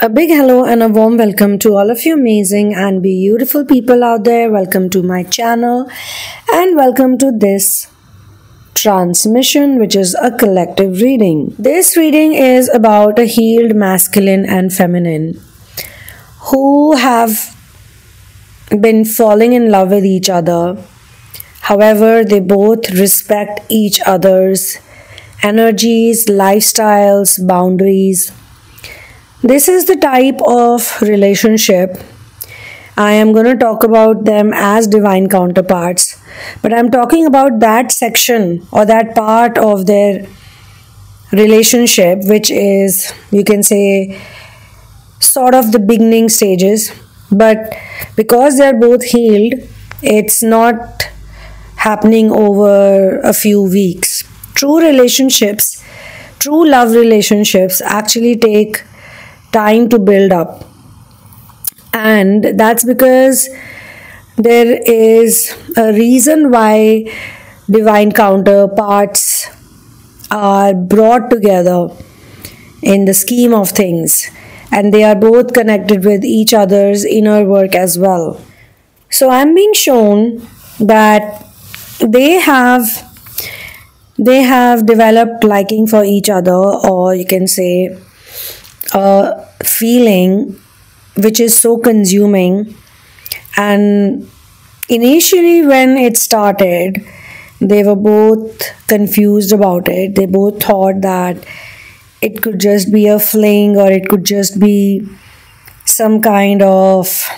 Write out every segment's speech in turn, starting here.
A big hello and a warm welcome to all of you amazing and beautiful people out there. Welcome to my channel and welcome to this transmission, which is a collective reading. This reading is about a healed masculine and feminine who have been falling in love with each other. However, they both respect each other's energies, lifestyles, boundaries. This is the type of relationship. I am going to talk about them as divine counterparts, but I'm talking about that section or that part of their relationship, which is, you can say, sort of the beginning stages. But because they're both healed, it's not happening over a few weeks. True relationships, true love relationships actually take time to build up, and that's because there is a reason why divine counterparts are brought together in the scheme of things, and they are both connected with each other's inner work as well. So I'm being shown that they have developed liking for each other, or you can say a feeling which is so consuming. And initially, when it started, they were both confused about it. They both thought that it could just be a fling, or it could just be some kind of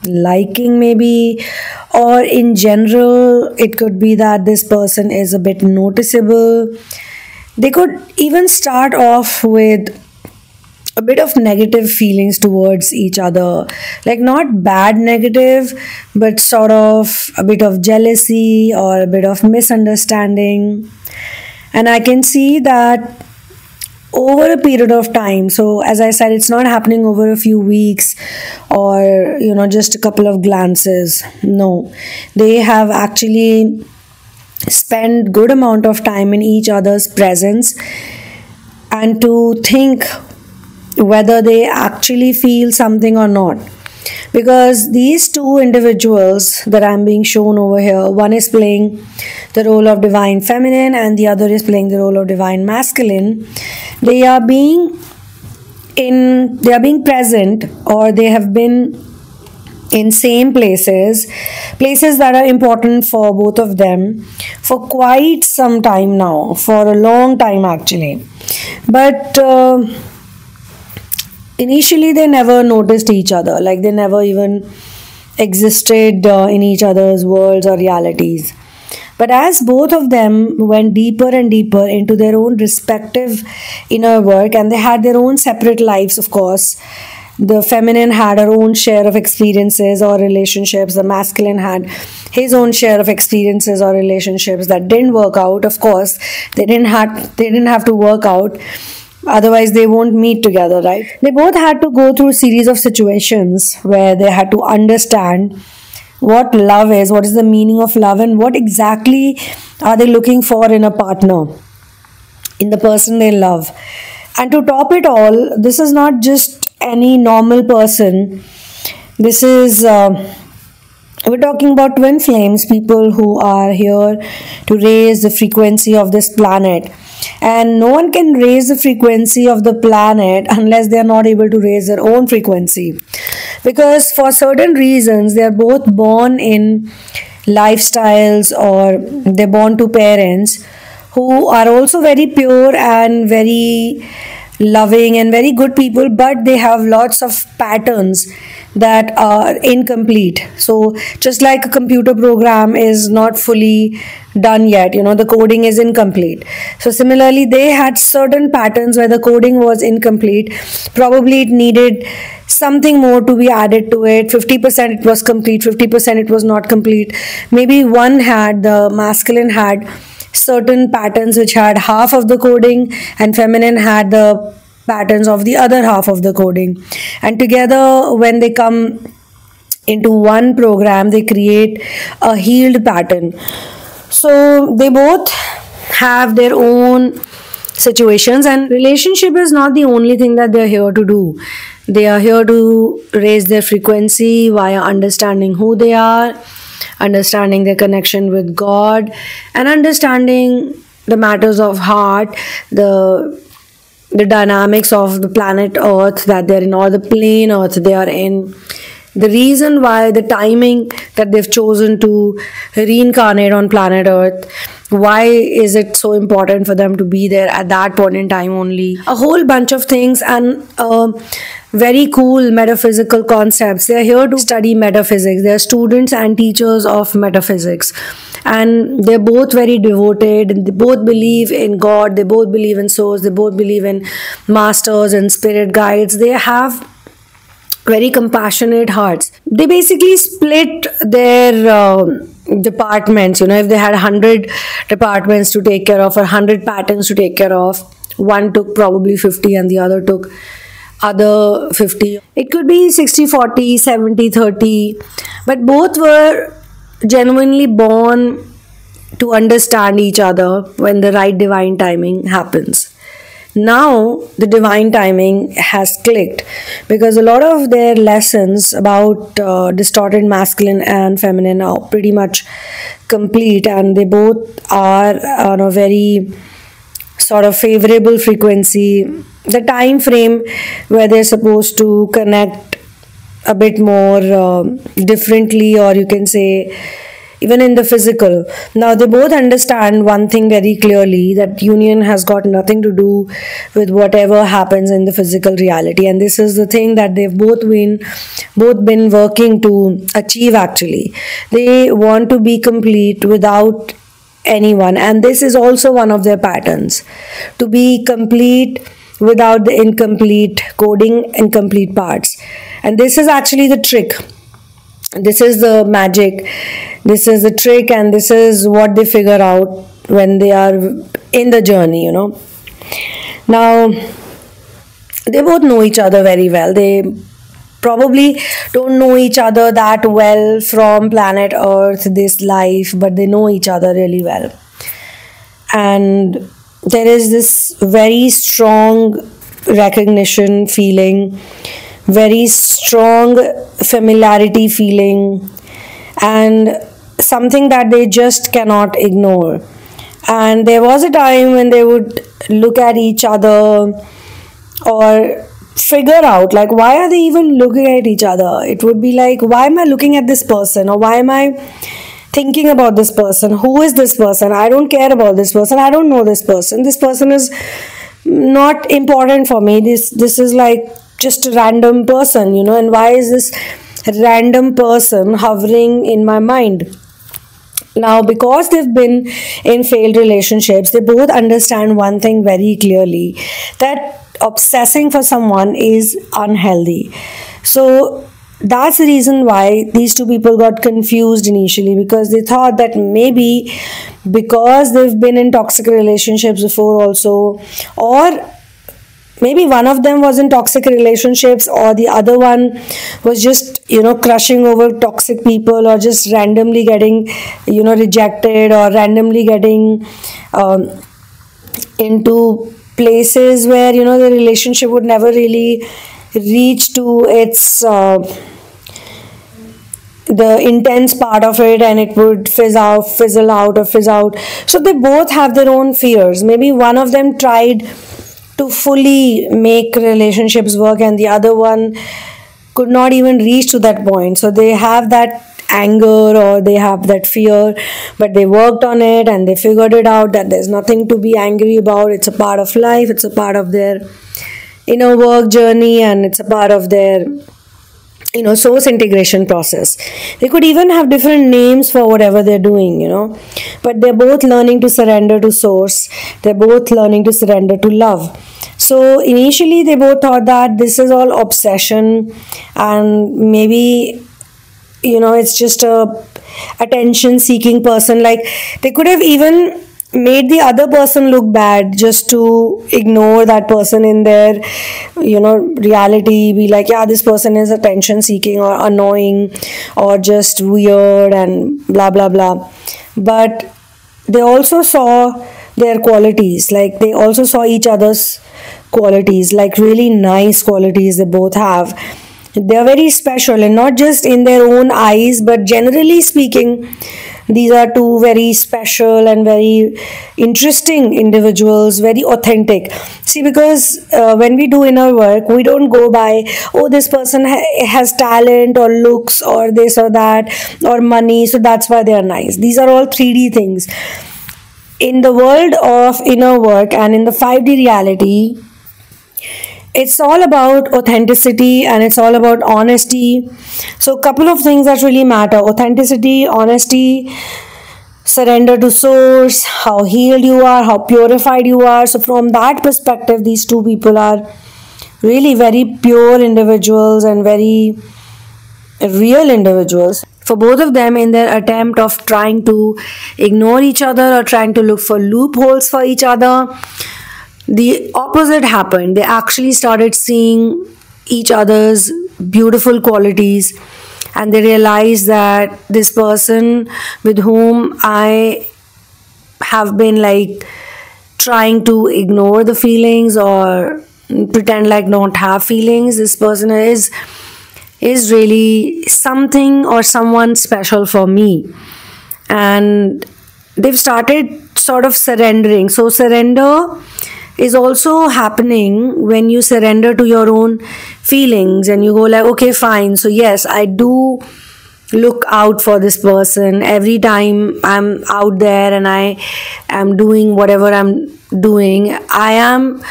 liking, maybe, or in general, it could be that this person is a bit noticeable. They could even start off with a bit of negative feelings towards each other, like not bad negative, but sort of a bit of jealousy or a bit of misunderstanding. And I can see that over a period of time, so as I said, it's not happening over a few weeks or just a couple of glances. No, they have actually spent good amount of time in each other's presence, and to think whether they actually feel something or not. Because these two individuals that I'm being shown over here, one is playing the role of divine feminine and the other is playing the role of divine masculine. They are being present, or they have been in same places that are important for both of them for quite some time now, for a long time actually. But initially, they never noticed each other, like they never even existed in each other's worlds or realities. But as both of them went deeper and deeper into their own respective inner work, and they had their own separate lives, of course. The feminine had her own share of experiences or relationships. The masculine had his own share of experiences or relationships that didn't work out. Of course, they didn't have to work out. Otherwise, they won't meet together, right? They both had to go through a series of situations where they had to understand what love is, what is the meaning of love, and what exactly are they looking for in a partner, in the person they love. And to top it all, this is not just any normal person. This is we're talking about twin flames, people who are here to raise the frequency of this planet. And no one can raise the frequency of the planet unless they are not able to raise their own frequency. Because for certain reasons, they are both born in lifestyles, or they're born to parents who are also very pure and very loving and very good people, but they have lots of patterns that are incomplete. So just like a computer program is not fully done yet, the coding is incomplete. So similarly, they had certain patterns where the coding was incomplete. Probably it needed something more to be added to it. 50% it was complete, 50% it was not complete. Maybe the masculine had certain patterns which had half of the coding, and feminine had the patterns of the other half of the coding. And together, when they come into one program, they create a healed pattern. So they both have their own situations, and relationship is not the only thing that they're here to do. They are here to raise their frequency via understanding who they are, understanding their connection with God, and understanding the matters of heart, the dynamics of the planet Earth that they're in, or the plane Earth they are in. The reason why, the timing that they've chosen to reincarnate on planet Earth, why is it so important for them to be there at that point in time only? A whole bunch of things, and very cool metaphysical concepts. They're here to study metaphysics. They're students and teachers of metaphysics. And they're both very devoted, and they both believe in God, they both believe in souls, they both believe in masters and spirit guides. They have very compassionate hearts. They basically split their departments. If they had 100 departments to take care of, or 100 patterns to take care of, one took probably 50 and the other took other 50. It could be 60-40, 70-30, but both were genuinely born to understand each other when the right divine timing happens. Now the divine timing has clicked, because a lot of their lessons about distorted masculine and feminine are pretty much complete, and they both are on a very sort of favorable frequency. The time frame where they're supposed to connect a bit more differently, or you can say even in the physical. Now they both understand one thing very clearly, that union has got nothing to do with whatever happens in the physical reality, and this is the thing that they've both been working to achieve. Actually, they want to be complete without anyone, and this is also one of their patterns, to be complete without the incomplete coding, incomplete parts. And this is actually the trick, this is the magic, this is the trick, and this is what they figure out when they are in the journey. Now they both know each other very well. They probably don't know each other that well from planet Earth, this life, but they know each other really well. And there is this very strong recognition feeling, very strong familiarity feeling, and something that they just cannot ignore. And there was a time when they would look at each other or figure out, like, why are they even looking at each other? It would be like, why am I looking at this person, or why am I thinking about this person? Who is this person? I don't care about this person. I don't know this person. This person is not important for me. This is like just a random person, and why is this random person hovering in my mind? Now, because they've been in failed relationships, they both understand one thing very clearly, that obsessing for someone is unhealthy. So that's the reason why these two people got confused initially, because they thought that maybe because they've been in toxic relationships before also, or maybe one of them was in toxic relationships, or the other one was just crushing over toxic people, or just randomly getting rejected, or randomly getting into places where the relationship would never really reach to its the intense part of it, and it would fizzle out. So they both have their own fears. Maybe one of them tried to fully make relationships work, and the other one could not even reach to that point. So they have that anger, or they have that fear, but they worked on it and they figured it out that there's nothing to be angry about. It's a part of life, it's a part of their inner work journey, and it's a part of their source integration process. They could even have different names for whatever they're doing, but they're both learning to surrender to source. They're both learning to surrender to love. So initially they both thought that this is all obsession, and maybe it's just a attention seeking person. Like, they could have even made the other person look bad just to ignore that person in their reality, be like, yeah, this person is attention seeking or annoying or just weird and blah blah blah. But they also saw their qualities, like they also saw each other's qualities, like really nice qualities they both have. They're very special, and not just in their own eyes, but generally speaking, these are two very special and very interesting individuals, very authentic. See, because when we do inner work, we don't go by, oh, this person has talent or looks or this or that or money, so that's why they are nice. These are all 3D things. In the world of inner work and in the 5D reality, it's all about authenticity and it's all about honesty. So a couple of things that really matter: authenticity, honesty, surrender to source, how healed you are, how purified you are. So from that perspective, these two people are really very pure individuals and very real individuals. For both of them, in their attempt of trying to ignore each other or trying to look for loopholes for each other, the opposite happened. They actually started seeing each other's beautiful qualities, and they realized that this person with whom I have been like trying to ignore the feelings or pretend like not have feelings, this person is really something or someone special for me. And they've started sort of surrendering. So surrender is also happening when you surrender to your own feelings and you go like, okay, fine, so yes, I do look out for this person every time I'm out there and I am doing whatever I'm doing. I am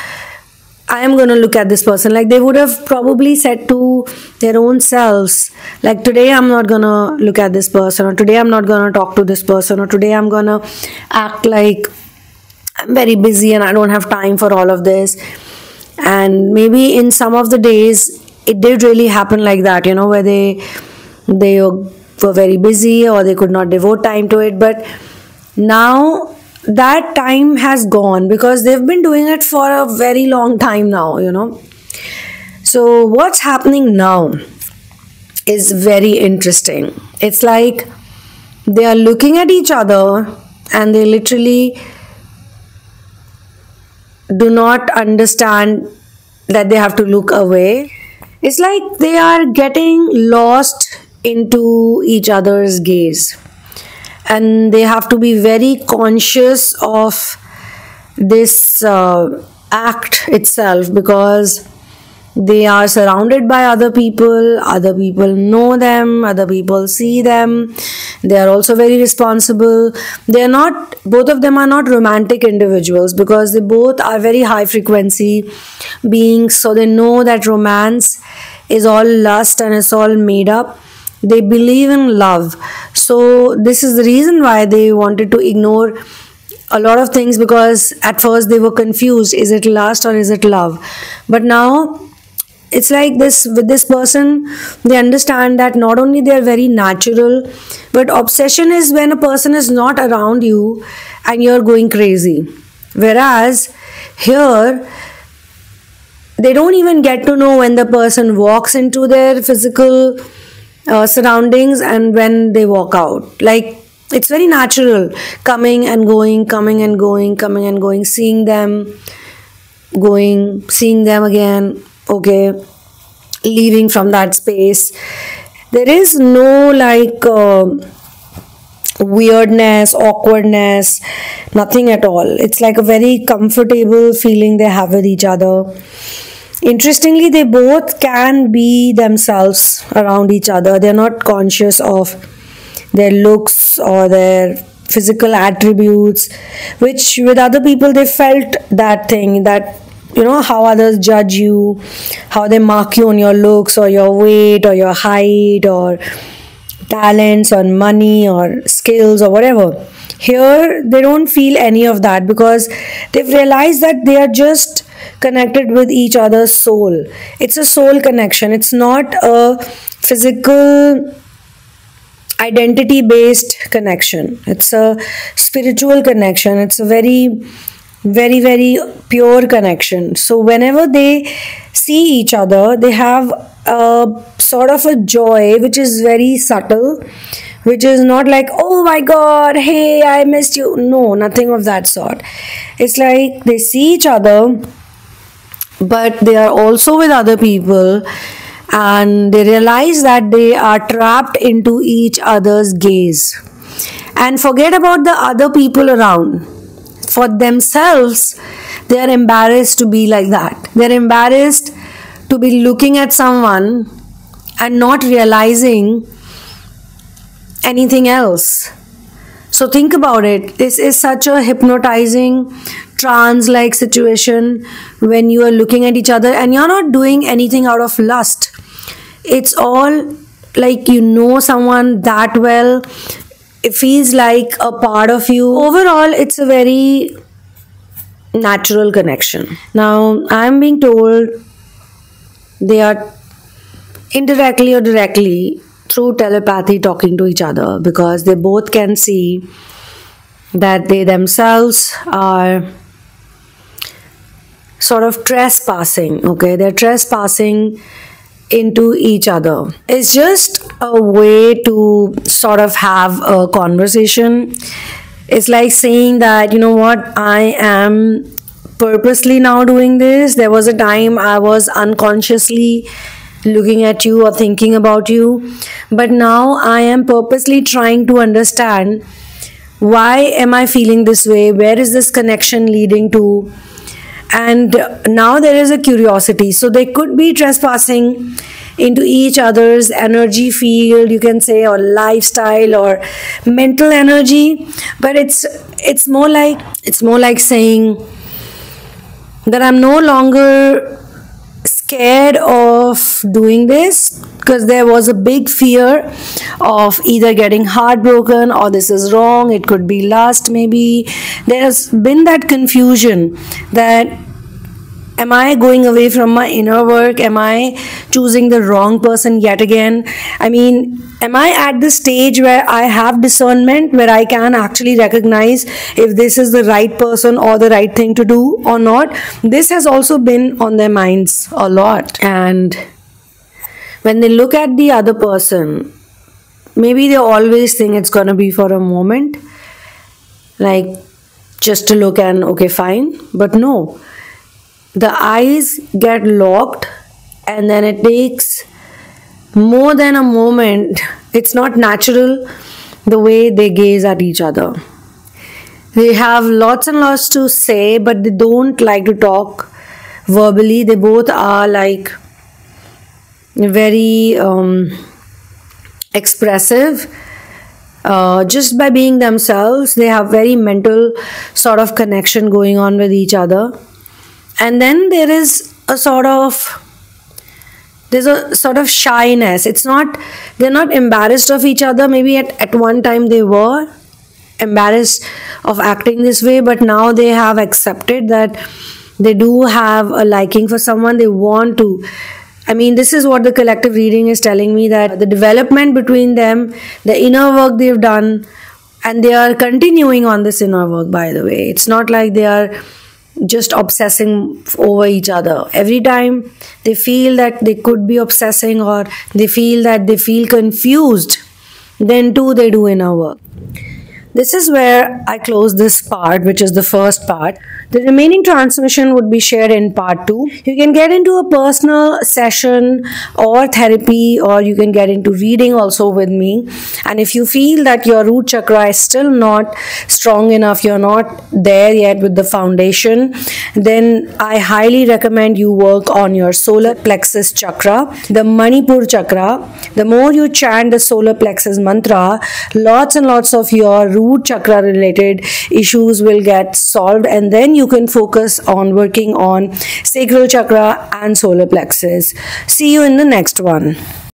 going to look at this person. Like they would have probably said to their own selves, like, today I'm not going to look at this person, or today I'm not going to talk to this person, or today I'm going to act like I'm very busy and I don't have time for all of this. And maybe in some of the days it did really happen like that, you know, where they were very busy or they could not devote time to it. But now that time has gone because they've been doing it for a very long time now, you know. So what's happening now is very interesting. It's like they are looking at each other and they literally do not understand that they have to look away. It's like they are getting lost into each other's gaze, and they have to be very conscious of this act itself, because they are surrounded by other people know them, other people see them. They are also very responsible. They are not, both of them are not romantic individuals, because they both are very high frequency beings. So they know that romance is all lust and it's all made up. They believe in love. So this is the reason why they wanted to ignore a lot of things, because at first they were confused, is it lust or is it love? But now it's like this, with this person, they understand that not only they are very natural, but obsession is when a person is not around you and you're going crazy. Whereas here, they don't even get to know when the person walks into their physical surroundings and when they walk out. Like, it's very natural, coming and going, coming and going, coming and going, seeing them, going, seeing them again, okay, leaving from that space. There is no like weirdness, awkwardness, nothing at all. It's like a very comfortable feeling they have with each other. Interestingly, they both can be themselves around each other. They're not conscious of their looks or their physical attributes, which with other people they felt that thing, that, you know, how others judge you, how they mark you on your looks or your weight or your height or talents or money or skills or whatever. Here they don't feel any of that, because they've realized that they are just connected with each other's soul. It's a soul connection. It's not a physical identity based connection. It's a spiritual connection. It's a very, very pure connection. So whenever they see each other, they have a sort of a joy which is very subtle, which is not like, oh my god, hey, I missed you. No, nothing of that sort. It's like they see each other but they are also with other people, and they realize that they are trapped into each other's gaze and forget about the other people around. For themselves, they are embarrassed to be like that. They're embarrassed to be looking at someone and not realizing anything else. So think about it. This is such a hypnotizing, trance like situation when you are looking at each other and you're not doing anything out of lust. It's all like you know someone that well. It feels like a part of you. Overall, it's a very natural connection. Now, I'm being told they are indirectly or directly through telepathy talking to each other, because they both can see that they themselves are sort of trespassing. Okay, they're trespassing into each other. It's just a way to sort of have a conversation. It's like saying that, you know what, I am purposely now doing this. There was a time I was unconsciously looking at you or thinking about you, but now I am purposely trying to understand, why am I feeling this way, where is this connection leading to, and now there is a curiosity. So they could be trespassing into each other's energy field, you can say, or lifestyle or mental energy, but it's more like saying that I'm no longer scared of doing this, because there was a big fear of either getting heartbroken or this is wrong, it could be lust. Maybe there's been that confusion that, am I going away from my inner work? Am I choosing the wrong person yet again? I mean, am I at the stage where I have discernment, where I can actually recognize if this is the right person or the right thing to do or not? This has also been on their minds a lot. And when they look at the other person, maybe they always think it's going to be for a moment, like just to look and okay, fine. But no, the eyes get locked, and then it takes more than a moment. It's not natural the way they gaze at each other. They have lots and lots to say, but they don't like to talk verbally. They both are like very expressive. Just by being themselves, they have very mental sort of connection going on with each other. And then there is a sort of shyness. They're not embarrassed of each other. Maybe at one time they were embarrassed of acting this way, but now they have accepted that they do have a liking for someone. They want to. I mean, this is what the collective reading is telling me, that the development between them, the inner work they've done, and they are continuing on this inner work, by the way. It's not like they are just obsessing over each other. Every time they feel that they could be obsessing, or they feel confused, then too they do inner work. This is where I close this part, which is the first part. The remaining transmission would be shared in part 2. You can get into a personal session or therapy, or you can get into reading also with me. And if you feel that your root chakra is still not strong enough, you're not there yet with the foundation, then I highly recommend you work on your solar plexus chakra, the Manipur chakra. The more you chant the solar plexus mantra, lots and lots of your root chakra related issues will get solved, and then you can focus on working on sacral chakra and solar plexus. See you in the next one.